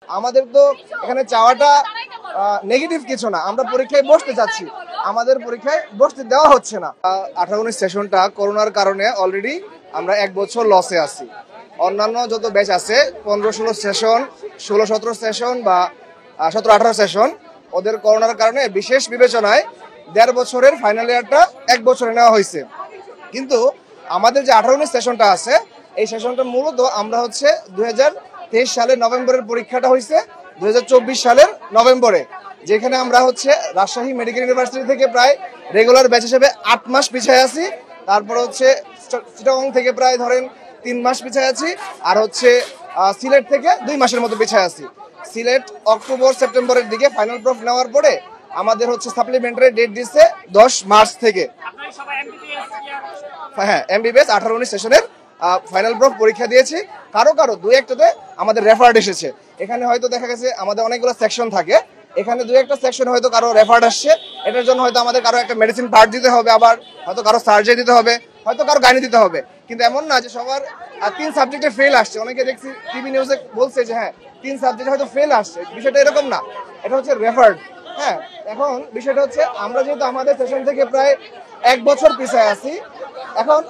আমাদের তো এখানে চাওয়াটা নেগেটিভ কিছু না, আমরা পরীক্ষায় বসতে চাচ্ছি, আমাদের পরীক্ষায় বসতে দেওয়া হচ্ছে না। 18-19 সেশনটা করোনার কারণে অলরেডি আমরা 1 বছর লসে আছি। অন্যান্য যত ব্যাচ আছে 15-16 সেশন, 16-17 সেশন বা 17-18 সেশন, ওদের করোনার কারণে বিশেষ বিবেচনায় 1.5 বছরের ফাইনাল ইয়ারটা 1 বছরে নেওয়া হয়েছে। কিন্তু আমাদের যে 18-19 সেশনটা আছে, এই সেশনটা মূলত আমরা হচ্ছে 2023 সালের নভেম্বরের পরীক্ষাটা হয়েছে 2024 সালের নভেম্বরে, যেখানে আমরা হচ্ছে রাজশাহী মেডিকেল ইউনিভার্সিটি থেকে প্রায় রেগুলার ব্যাচ হিসেবে 8 মাস পিছিয়ে আছি। তারপর হচ্ছে চিটাগং থেকে প্রায় ধরেন 3 মাস পিছিয়ে আছি, আর হচ্ছে সিলেট থেকে 2 মাসের মতো পিছিয়ে আছি। সিলেট অক্টোবর সেপ্টেম্বরের দিকে ফাইনাল প্রুফ নেওয়ার পরে আমাদের হচ্ছে সাপ্লিমেন্টারি ডেট দিচ্ছে 10 মার্চ থেকে। হ্যাঁ, এমবিবিএস 18-19 সেশনের ফাইনাল প্রুফ পরীক্ষা দিয়েছি। কারো কারো 2-1টাতে আমাদের রেফার্ড এসেছে। এখানে হয়তো দেখা গেছে আমাদের অনেকগুলো সেকশন থাকে, এখানে 2-1টা সেকশন হয়তো কারো রেফার্ড আসছে, এটার জন্য হয়তো আমাদের কারো একটা মেডিসিন পার্ট দিতে হবে, আবার হয়তো কারো সার্জারি দিতে হবে, হয়তো কারো গাইনি দিতে হবে। কিন্তু এমন না যে সবার 3 সাবজেক্টে ফেল আসছে। অনেকে দেখছি টিভি নিউজে বলছে যে হ্যাঁ 3 সাবজেক্টে হয়তো ফেল আসছে, বিষয়টা এরকম না, এটা হচ্ছে রেফার্ড। হ্যাঁ, এখন বিষয়টা হচ্ছে আমরা যেহেতু আমাদের সেশন থেকে প্রায় 1 বছর পিছিয়ে আছি, এখন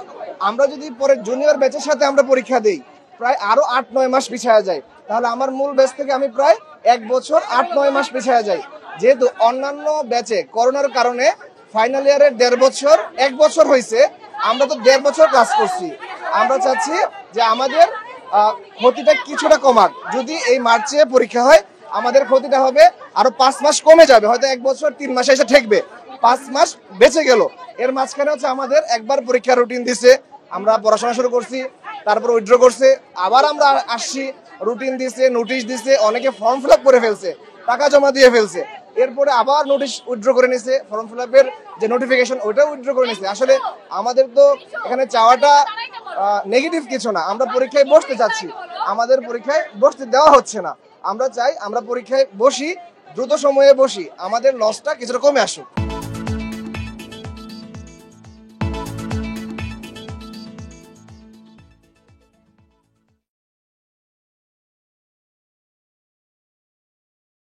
আমরা যদি পরে জুনিয়র ব্যাচের সাথে আমরা পরীক্ষা দিই, প্রায় আরো 8-9 মাস পিছিয়ে যায়, তাহলে আমার মূল ব্যাচ থেকে আমি প্রায় 1 বছর 8-9 মাস পিছিয়ে যাই। যেহেতু অন্যান্য ব্যাচে করোনার কারণে ফাইনাল ইয়ারের 1.5 বছর 1 বছর হয়েছে, আমরা তো 1.5 বছর ক্লাস করছি। আমরা চাচ্ছি যে আমাদের ক্ষতিটা কিছুটা কমাক। যদি এই মার্চে পরীক্ষা হয়, আমাদের ক্ষতিটা হবে আরো 5 মাস কমে যাবে, হয়তো 1 বছর 3 মাসে এসে ঠেকবে, 5 মাস বেঁচে গেল। এর মাঝখানে হচ্ছে আমাদের একবার পরীক্ষার রুটিন দিছে, আমরা পড়াশোনা শুরু করছি, তারপর উইথড্র করছে, আবার আমরা আসছি, রুটিন দিছে, নোটিশ দিছে, অনেকে ফর্ম ফিল আপ করে ফেলছে, টাকা জমা দিয়ে ফেলছে, এরপরে আবার নোটিশ উইথড্র করে নিছে, ফর্ম ফিল আপের যে নোটিফিকেশন ওইটাও উইথড্র করে নিছে। আসলে আমাদের তো এখানে চাওয়াটা নেগেটিভ কিছু না, আমরা পরীক্ষায় বসতে চাচ্ছি, আমাদের পরীক্ষায় বসতে দেওয়া হচ্ছে না। আমরা চাই আমরা পরীক্ষায় বসি, দ্রুত সময়ে বসি, আমাদের লসটা কিছুটা কমে আসুক।